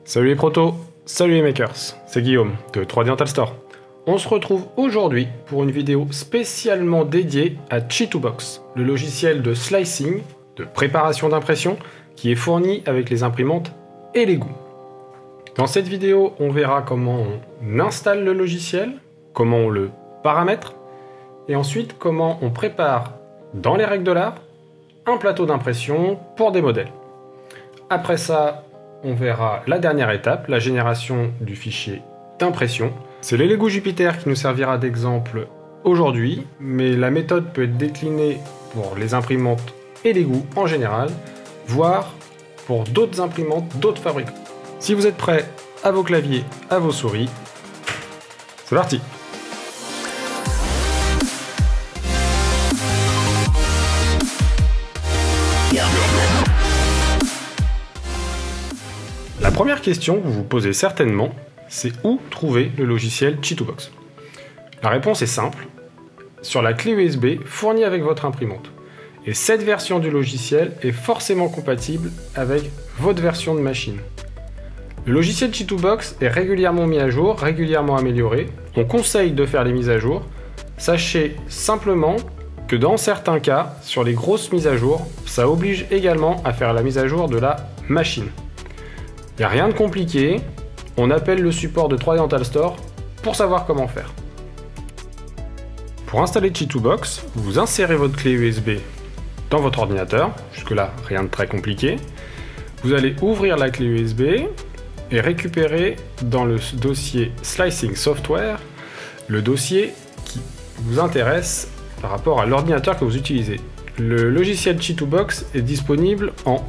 Salut les protos, salut les makers, c'est Guillaume de 3D Rental Store. On se retrouve aujourd'hui pour une vidéo spécialement dédiée à Chitubox, le logiciel de slicing, de préparation d'impression, qui est fourni avec les imprimantes Elegoo. Dans cette vidéo, on verra comment on installe le logiciel, comment on le paramètre, et ensuite comment on prépare, dans les règles de l'art, un plateau d'impression pour des modèles. Après ça, on verra la dernière étape, la génération du fichier d'impression. C'est l'Elegoo Jupiter qui nous servira d'exemple aujourd'hui, mais la méthode peut être déclinée pour les imprimantes Elegoo en général, voire pour d'autres imprimantes, d'autres fabricants. Si vous êtes prêts, à vos claviers, à vos souris, c'est parti! La première question que vous vous posez certainement, c'est où trouver le logiciel Chitubox. La réponse est simple, sur la clé USB fournie avec votre imprimante. Et cette version du logiciel est forcément compatible avec votre version de machine. Le logiciel Chitubox est régulièrement mis à jour, régulièrement amélioré. On conseille de faire les mises à jour. Sachez simplement que dans certains cas, sur les grosses mises à jour, ça oblige également à faire la mise à jour de la machine. Il n'y a rien de compliqué, on appelle le support de 3D Rental Store pour savoir comment faire. Pour installer Chitubox, vous insérez votre clé USB dans votre ordinateur, jusque-là rien de très compliqué. Vous allez ouvrir la clé USB et récupérer dans le dossier Slicing Software le dossier qui vous intéresse par rapport à l'ordinateur que vous utilisez. Le logiciel Chitubox est disponible en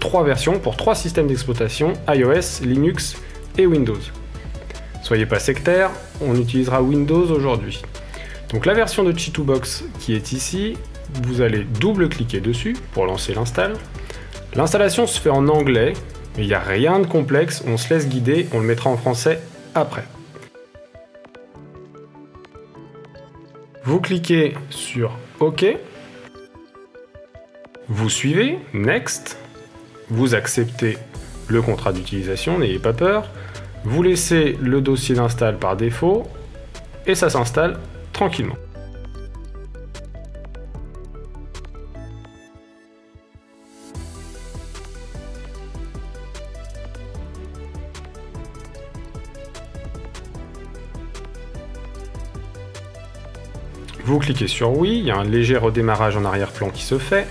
3 versions pour 3 systèmes d'exploitation, iOS, Linux et Windows. Soyez pas sectaires, on utilisera Windows aujourd'hui. Donc la version de Chitubox qui est ici, vous allez double-cliquer dessus pour lancer l'install. L'installation se fait en anglais, mais il n'y a rien de complexe, on se laisse guider, on le mettra en français après. Vous cliquez sur OK, vous suivez, Next, vous acceptez le contrat d'utilisation, n'ayez pas peur, vous laissez le dossier d'install par défaut, et ça s'installe tranquillement. Vous cliquez sur oui, il y a un léger redémarrage en arrière-plan qui se fait,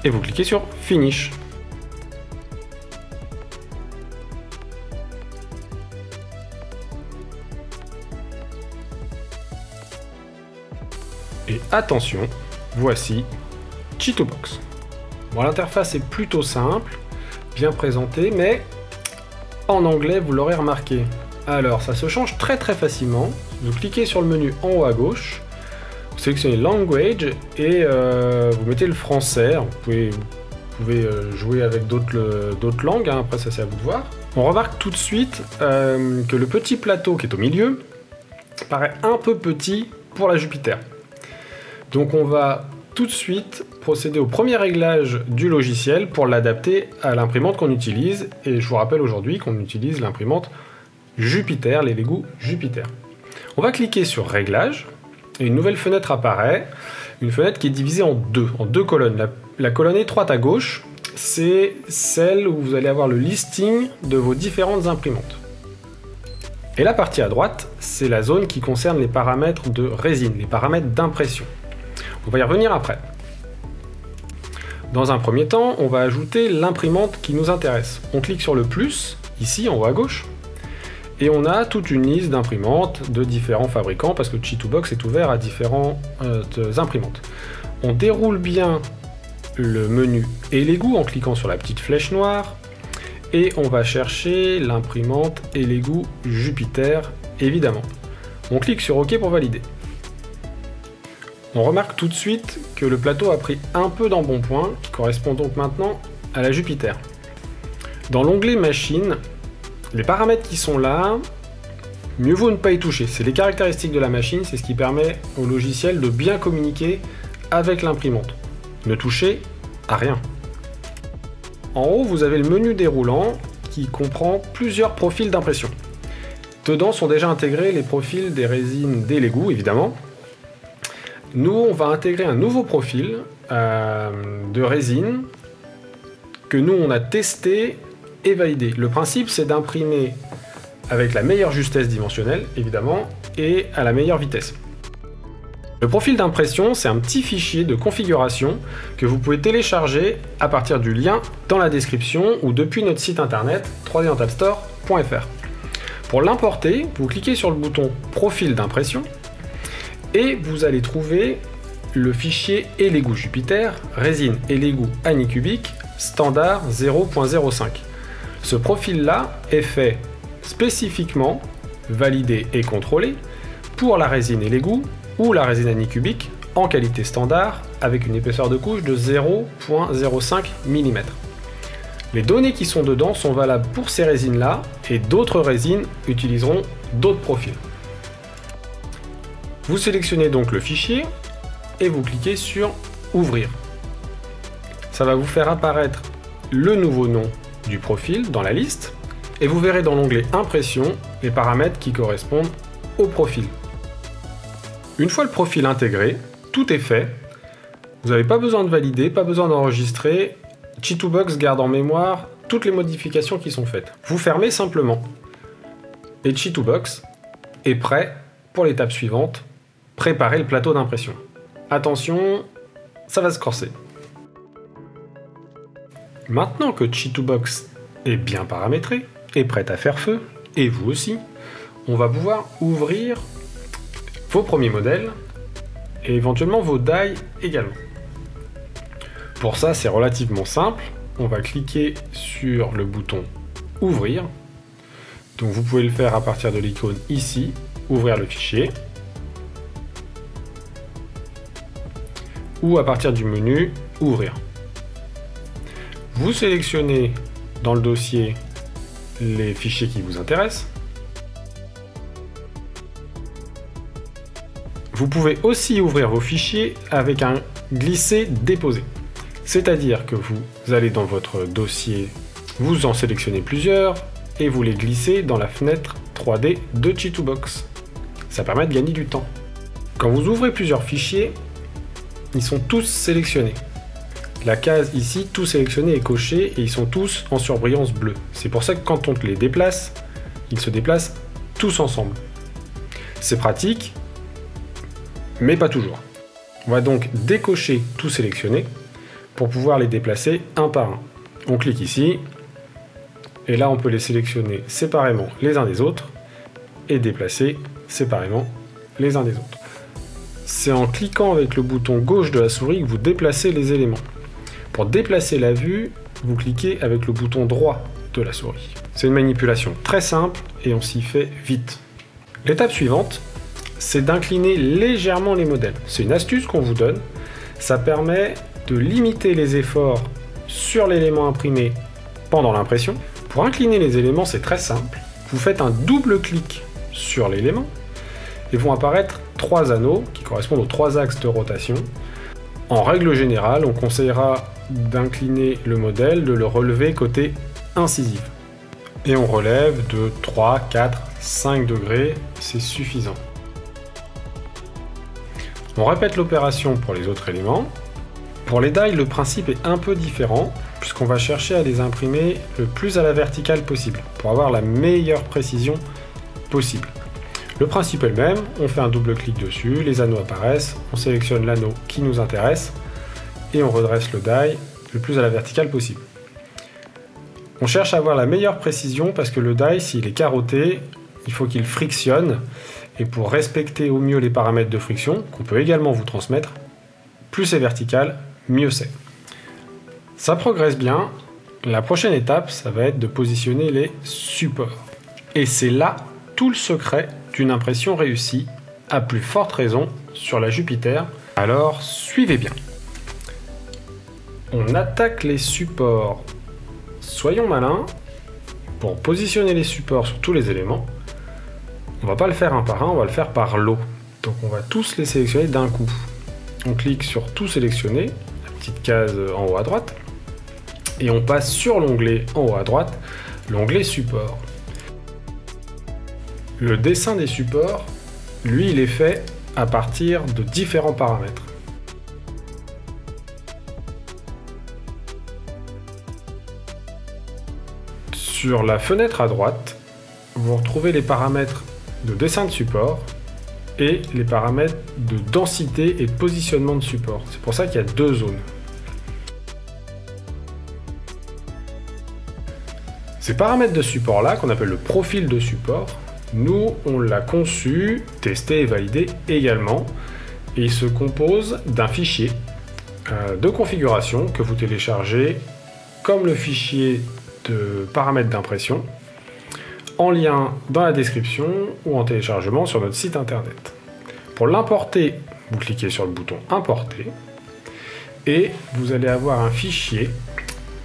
et vous cliquez sur Finish. Et attention, voici Chitubox. Bon, l'interface est plutôt simple, bien présentée, mais en anglais, vous l'aurez remarqué. Alors, ça se change très facilement. Vous cliquez sur le menu en haut à gauche, vous sélectionnez Language et vous mettez le français. Vous pouvez jouer avec d'autres langues, hein. Après ça c'est à vous de voir. On remarque tout de suite que le petit plateau qui est au milieu paraît un peu petit pour la Jupiter. Donc on va tout de suite procéder au premier réglage du logiciel pour l'adapter à l'imprimante qu'on utilise. Et je vous rappelle aujourd'hui qu'on utilise l'imprimante Jupiter, l'Elegoo Jupiter. On va cliquer sur Réglages. Et une nouvelle fenêtre apparaît, une fenêtre qui est divisée en deux colonnes. La colonne étroite à gauche, c'est celle où vous allez avoir le listing de vos différentes imprimantes. Et la partie à droite, c'est la zone qui concerne les paramètres de résine, les paramètres d'impression. On va y revenir après. Dans un premier temps, on va ajouter l'imprimante qui nous intéresse. On clique sur le plus, ici en haut à gauche, et on a toute une liste d'imprimantes de différents fabricants parce que Chitubox est ouvert à différentes imprimantes. On déroule bien le menu Elegoo en cliquant sur la petite flèche noire et on va chercher l'imprimante Elegoo Jupiter évidemment. On clique sur OK pour valider. On remarque tout de suite que le plateau a pris un peu d'embonpoint qui correspond donc maintenant à la Jupiter. Dans l'onglet Machine, les paramètres qui sont là, mieux vaut ne pas y toucher. C'est les caractéristiques de la machine, c'est ce qui permet au logiciel de bien communiquer avec l'imprimante. Ne touchez à rien. En haut, vous avez le menu déroulant qui comprend plusieurs profils d'impression. Dedans sont déjà intégrés les profils des résines d'Elegoo, évidemment. Nous, on va intégrer un nouveau profil de résine que nous, on a testé et validé. Le principe, c'est d'imprimer avec la meilleure justesse dimensionnelle, évidemment, et à la meilleure vitesse. Le profil d'impression, c'est un petit fichier de configuration que vous pouvez télécharger à partir du lien dans la description ou depuis notre site internet www.3ddentalstore.fr. Pour l'importer, vous cliquez sur le bouton Profil d'impression et vous allez trouver le fichier Elegoo Jupiter, résine Elegoo Anycubic, standard 0.05. Ce profil-là est fait spécifiquement, validé et contrôlé pour la résine Elegoo ou la résine Anycubic en qualité standard avec une épaisseur de couche de 0.05 mm. Les données qui sont dedans sont valables pour ces résines-là et d'autres résines utiliseront d'autres profils. Vous sélectionnez donc le fichier et vous cliquez sur Ouvrir. Ça va vous faire apparaître le nouveau nom du profil dans la liste et vous verrez dans l'onglet Impression les paramètres qui correspondent au profil. Une fois le profil intégré, tout est fait. Vous n'avez pas besoin de valider, pas besoin d'enregistrer. Chitubox garde en mémoire toutes les modifications qui sont faites. Vous fermez simplement. Et Chitubox est prêt pour l'étape suivante, préparer le plateau d'impression. Attention, ça va se corser. Maintenant que Chitubox est bien paramétré et prêt à faire feu, et vous aussi, on va pouvoir ouvrir vos premiers modèles et éventuellement vos die également. Pour ça, c'est relativement simple. On va cliquer sur le bouton Ouvrir. Donc vous pouvez le faire à partir de l'icône ici, ouvrir le fichier, ou à partir du menu Ouvrir. Vous sélectionnez dans le dossier les fichiers qui vous intéressent. Vous pouvez aussi ouvrir vos fichiers avec un glisser-déposer. C'est-à-dire que vous allez dans votre dossier, vous en sélectionnez plusieurs et vous les glissez dans la fenêtre 3D de Chitubox. Ça permet de gagner du temps. Quand vous ouvrez plusieurs fichiers, ils sont tous sélectionnés. La case ici, tout sélectionné est cochée et ils sont tous en surbrillance bleue. C'est pour ça que quand on les déplace, ils se déplacent tous ensemble. C'est pratique, mais pas toujours. On va donc décocher tout sélectionné pour pouvoir les déplacer un par un. On clique ici, et là on peut les sélectionner séparément les uns des autres, et déplacer séparément les uns des autres. C'est en cliquant avec le bouton gauche de la souris que vous déplacez les éléments. Pour déplacer la vue, vous cliquez avec le bouton droit de la souris. C'est une manipulation très simple, et on s'y fait vite. L'étape suivante, c'est d'incliner légèrement les modèles. C'est une astuce qu'on vous donne, ça permet de limiter les efforts sur l'élément imprimé pendant l'impression. Pour incliner les éléments, c'est très simple. Vous faites un double clic sur l'élément et vont apparaître 3 anneaux qui correspondent aux 3 axes de rotation. En règle générale, on conseillera d'incliner le modèle, de le relever côté incisive. Et on relève de 3, 4, 5 degrés, c'est suffisant. On répète l'opération pour les autres éléments. Pour les die, le principe est un peu différent, puisqu'on va chercher à les imprimer le plus à la verticale possible, pour avoir la meilleure précision possible. Le principe est le même, on fait un double clic dessus, les anneaux apparaissent, on sélectionne l'anneau qui nous intéresse, et on redresse le die le plus à la verticale possible. On cherche à avoir la meilleure précision, parce que le die, s'il est carotté, il faut qu'il frictionne, et pour respecter au mieux les paramètres de friction, qu'on peut également vous transmettre, plus c'est vertical, mieux c'est. Ça progresse bien. La prochaine étape, ça va être de positionner les supports. Et c'est là tout le secret d'une impression réussie, à plus forte raison sur la Jupiter. Alors, suivez bien. On attaque les supports. Soyons malins. Pour positionner les supports sur tous les éléments, on va pas le faire un par un, on va le faire par lot. Donc on va tous les sélectionner d'un coup. On clique sur tout sélectionner, la petite case en haut à droite, et on passe sur l'onglet en haut à droite, l'onglet support. Le dessin des supports, lui, il est fait à partir de différents paramètres. Sur la fenêtre à droite, vous retrouvez les paramètres de dessin de support et les paramètres de densité et de positionnement de support. C'est pour ça qu'il y a deux zones. Ces paramètres de support-là, qu'on appelle le profil de support, nous, on l'a conçu, testé et validé également, et il se compose d'un fichier de configuration que vous téléchargez comme le fichier de paramètres d'impression, en lien dans la description ou en téléchargement sur notre site internet. Pour l'importer, vous cliquez sur le bouton Importer et vous allez avoir un fichier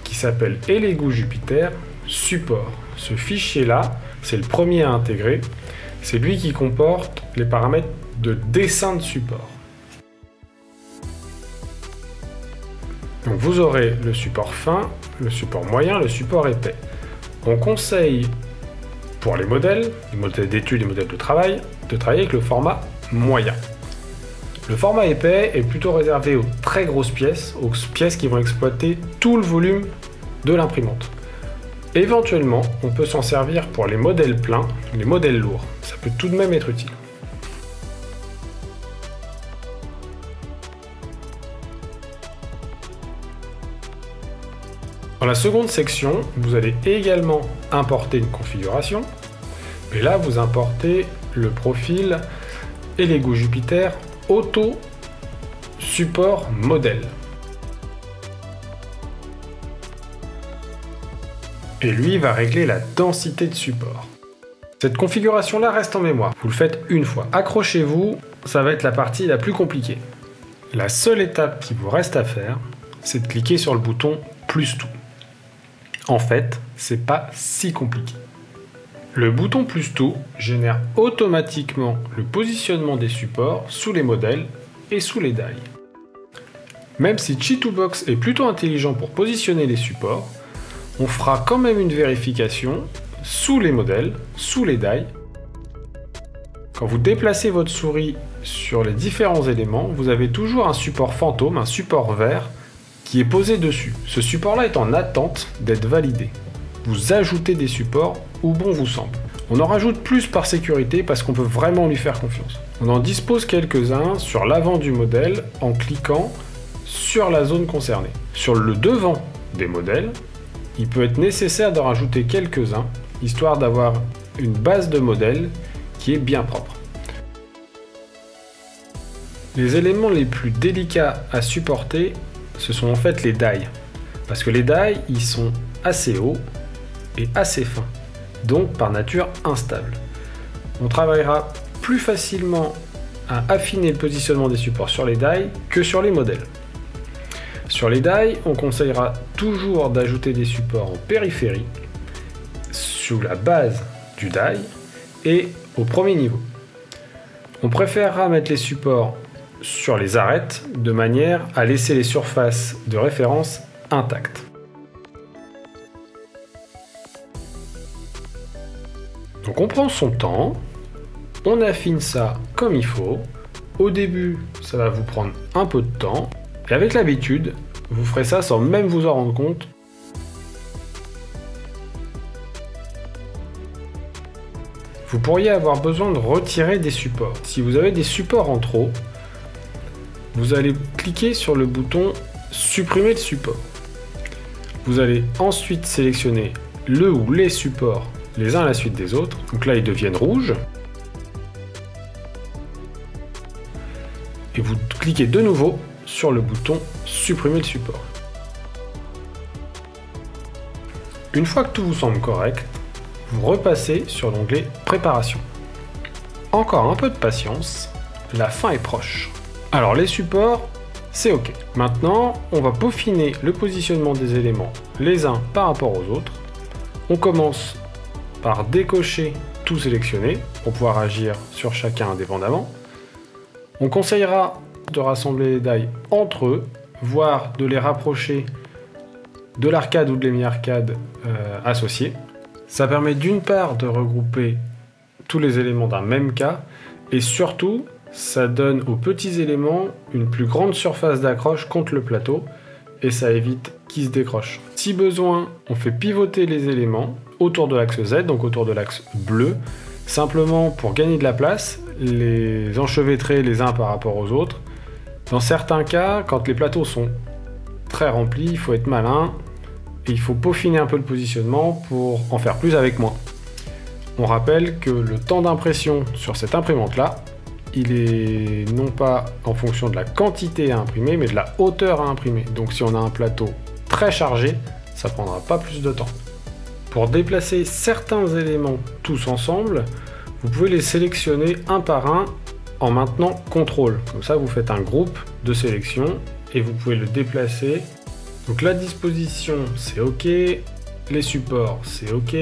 qui s'appelle Lego Jupiter Support. Ce fichier-là, c'est le premier à intégrer. C'est lui qui comporte les paramètres de dessin de support. Donc vous aurez le support fin, le support moyen, le support épais. On conseille pour les modèles d'études, les modèles de travailler avec le format moyen. Le format épais est plutôt réservé aux très grosses pièces, aux pièces qui vont exploiter tout le volume de l'imprimante. Éventuellement, on peut s'en servir pour les modèles pleins, les modèles lourds. Ça peut tout de même être utile. Dans la seconde section, vous allez également importer une configuration. Et là, vous importez le profil Lego Jupiter Auto Support Modèle. Et lui va régler la densité de support. Cette configuration-là reste en mémoire. Vous le faites une fois. Accrochez-vous, ça va être la partie la plus compliquée. La seule étape qui vous reste à faire, c'est de cliquer sur le bouton plus tout. En fait, c'est pas si compliqué. Le bouton plus tout génère automatiquement le positionnement des supports sous les modèles et sous les die. Même si Chitubox est plutôt intelligent pour positionner les supports, on fera quand même une vérification sous les modèles, sous les die. Quand vous déplacez votre souris sur les différents éléments, vous avez toujours un support fantôme, un support vert, qui est posé dessus. Ce support-là est en attente d'être validé. Vous ajoutez des supports où bon vous semble. On en rajoute plus par sécurité parce qu'on peut vraiment lui faire confiance. On en dispose quelques-uns sur l'avant du modèle en cliquant sur la zone concernée. Sur le devant des modèles, il peut être nécessaire d'en rajouter quelques-uns, histoire d'avoir une base de modèles qui est bien propre. Les éléments les plus délicats à supporter, ce sont en fait les die. Parce que les die, ils sont assez hauts et assez fins, donc par nature instables. On travaillera plus facilement à affiner le positionnement des supports sur les die que sur les modèles. Sur les die, on conseillera toujours d'ajouter des supports en périphérie, sous la base du die et au premier niveau. On préférera mettre les supports sur les arêtes de manière à laisser les surfaces de référence intactes. Donc on prend son temps, on affine ça comme il faut. Au début, ça va vous prendre un peu de temps. Et avec l'habitude, vous ferez ça sans même vous en rendre compte. Vous pourriez avoir besoin de retirer des supports. Si vous avez des supports en trop, vous allez cliquer sur le bouton Supprimer le support. Vous allez ensuite sélectionner le ou les supports les uns à la suite des autres. Donc là, ils deviennent rouges. Et vous cliquez de nouveau sur le bouton Supprimer le support. Une fois que tout vous semble correct, vous repassez sur l'onglet Préparation. Encore un peu de patience, la fin est proche. Alors les supports, c'est OK. Maintenant, on va peaufiner le positionnement des éléments les uns par rapport aux autres. On commence par décocher tout sélectionné pour pouvoir agir sur chacun indépendamment. On conseillera de rassembler les die entre eux, voire de les rapprocher de l'arcade ou de l'hémi-arcade associés. Ça permet d'une part de regrouper tous les éléments d'un même cas, et surtout, ça donne aux petits éléments une plus grande surface d'accroche contre le plateau, et ça évite qu'ils se décrochent. Si besoin, on fait pivoter les éléments autour de l'axe Z, donc autour de l'axe bleu, simplement pour gagner de la place, les enchevêtrer les uns par rapport aux autres. Dans certains cas, quand les plateaux sont très remplis, il faut être malin, et il faut peaufiner un peu le positionnement pour en faire plus avec moins. On rappelle que le temps d'impression sur cette imprimante-là, il est non pas en fonction de la quantité à imprimer, mais de la hauteur à imprimer. Donc si on a un plateau très chargé, ça prendra pas plus de temps. Pour déplacer certains éléments tous ensemble, vous pouvez les sélectionner un par un en maintenant CTRL. Comme ça, vous faites un groupe de sélection et vous pouvez le déplacer. Donc la disposition, c'est OK. Les supports, c'est OK.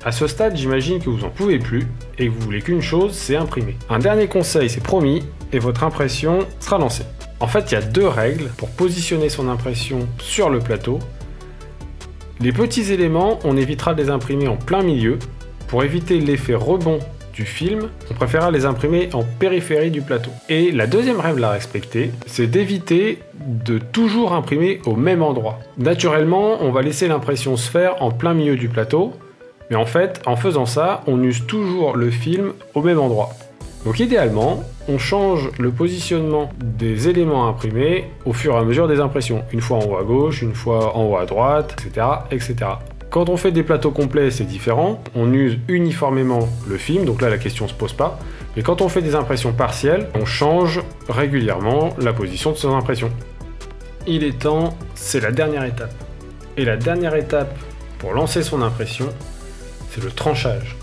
À ce stade, j'imagine que vous n'en pouvez plus et que vous voulez qu'une chose, c'est imprimer. Un dernier conseil, c'est promis, et votre impression sera lancée. En fait, il y a deux règles pour positionner son impression sur le plateau. Les petits éléments, on évitera de les imprimer en plein milieu. Pour éviter l'effet rebond du film, on préférera les imprimer en périphérie du plateau. Et la deuxième règle à respecter, c'est d'éviter de toujours imprimer au même endroit. Naturellement, on va laisser l'impression se faire en plein milieu du plateau, mais en fait, en faisant ça, on use toujours le film au même endroit. Donc idéalement, on change le positionnement des éléments imprimés au fur et à mesure des impressions. Une fois en haut à gauche, une fois en haut à droite, etc., etc. Quand on fait des plateaux complets, c'est différent. On use uniformément le film, donc là la question se pose pas. Mais quand on fait des impressions partielles, on change régulièrement la position de ses impressions. Il est temps, c'est la dernière étape. Et la dernière étape pour lancer son impression, c'est le tranchage.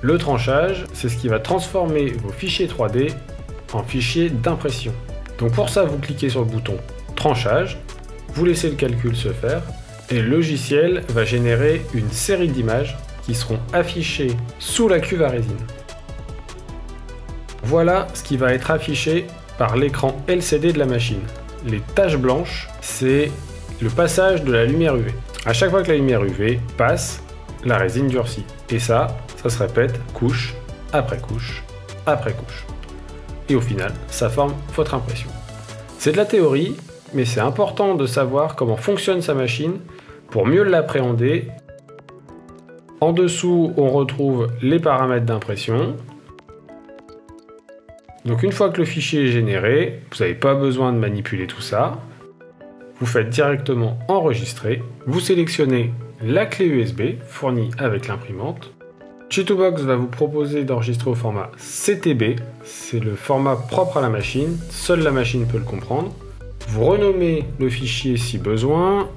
Le tranchage, c'est ce qui va transformer vos fichiers 3D en fichiers d'impression. Donc pour ça, vous cliquez sur le bouton tranchage, vous laissez le calcul se faire, et le logiciel va générer une série d'images qui seront affichées sous la cuve à résine. Voilà ce qui va être affiché par l'écran LCD de la machine. Les taches blanches, c'est le passage de la lumière UV. À chaque fois que la lumière UV passe, la résine durcit. Et ça se répète couche après couche après couche. Et au final, ça forme votre impression. C'est de la théorie, mais c'est important de savoir comment fonctionne sa machine pour mieux l'appréhender. En dessous, on retrouve les paramètres d'impression. Donc une fois que le fichier est généré, vous n'avez pas besoin de manipuler tout ça. Vous faites directement enregistrer. Vous sélectionnez la clé USB fournie avec l'imprimante. Chitubox va vous proposer d'enregistrer au format CTB. C'est le format propre à la machine. Seule la machine peut le comprendre. Vous renommez le fichier si besoin.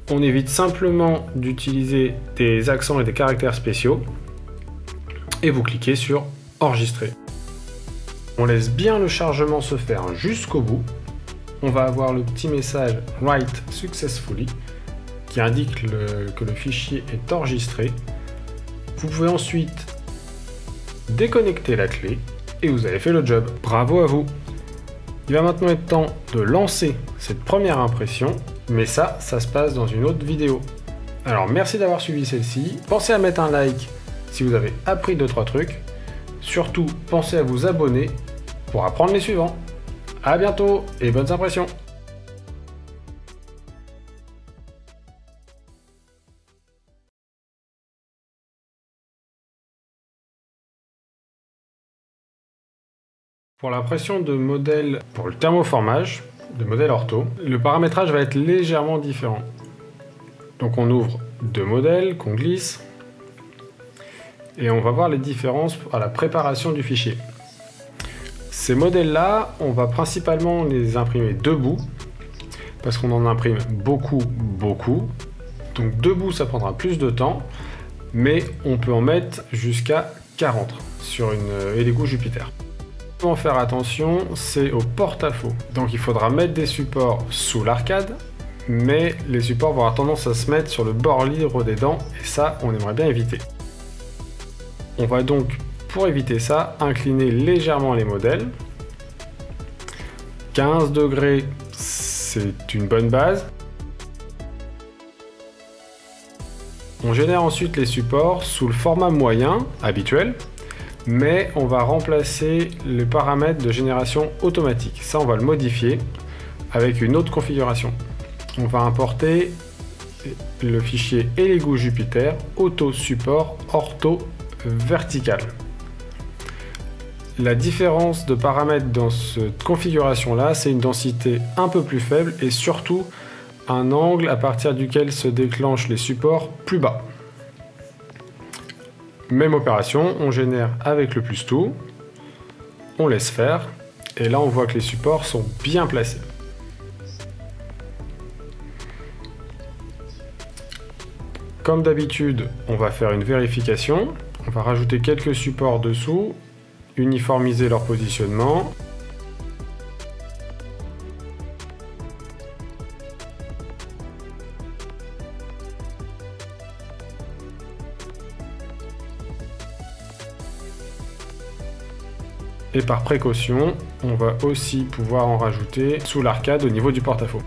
On évite simplement d'utiliser des accents et des caractères spéciaux. Et vous cliquez sur enregistrer. On laisse bien le chargement se faire jusqu'au bout. On va avoir le petit message Write Successfully qui indique que le fichier est enregistré. Vous pouvez ensuite déconnecter la clé et vous avez fait le job. Bravo à vous! Il va maintenant être temps de lancer cette première impression, mais ça se passe dans une autre vidéo. Alors merci d'avoir suivi celle-ci. Pensez à mettre un like si vous avez appris 2-3 trucs. Surtout, pensez à vous abonner pour apprendre les suivants. A bientôt et bonnes impressions! Pour l'impression de modèle pour le thermoformage, de modèle ortho, le paramétrage va être légèrement différent. Donc on ouvre deux modèles qu'on glisse et on va voir les différences à la préparation du fichier. Ces modèles-là, on va principalement les imprimer debout parce qu'on en imprime beaucoup. Donc debout, ça prendra plus de temps, mais on peut en mettre jusqu'à 40 sur une Elegoo Jupiter. Faire attention, c'est au porte-à-faux. Donc il faudra mettre des supports sous l'arcade, mais les supports vont avoir tendance à se mettre sur le bord libre des dents, et ça, on aimerait bien éviter. On va donc, pour éviter ça, incliner légèrement les modèles. 15 degrés, c'est une bonne base. On génère ensuite les supports sous le format moyen habituel, mais on va remplacer les paramètres de génération automatique. Ça, on va le modifier avec une autre configuration. On va importer le fichier Elegoo Jupyter auto support ortho vertical. La différence de paramètres dans cette configuration-là, c'est une densité un peu plus faible et surtout un angle à partir duquel se déclenchent les supports plus bas. Même opération, on génère avec le plus tout, on laisse faire, et là on voit que les supports sont bien placés. Comme d'habitude, on va faire une vérification, on va rajouter quelques supports dessous, uniformiser leur positionnement. Et par précaution, on va aussi pouvoir en rajouter sous l'arcade au niveau du porte-à-faux.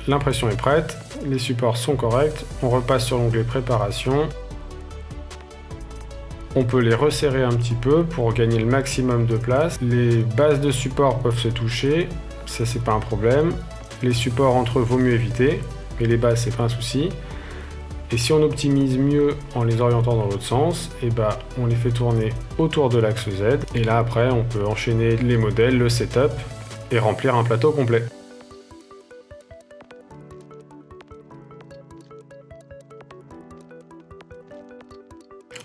L'impression est prête, les supports sont corrects, on repasse sur l'onglet préparation. On peut les resserrer un petit peu pour gagner le maximum de place. Les bases de support peuvent se toucher, ça c'est pas un problème. Les supports entre eux vaut mieux éviter, mais les bases c'est pas un souci. Et si on optimise mieux en les orientant dans l'autre sens, et on les fait tourner autour de l'axe Z. Et là après on peut enchaîner les modèles, le setup et remplir un plateau complet.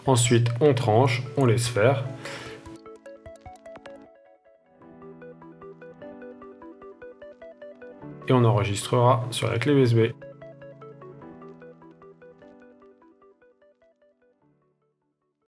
Ensuite, on tranche, on laisse faire. Et on enregistrera sur la clé USB.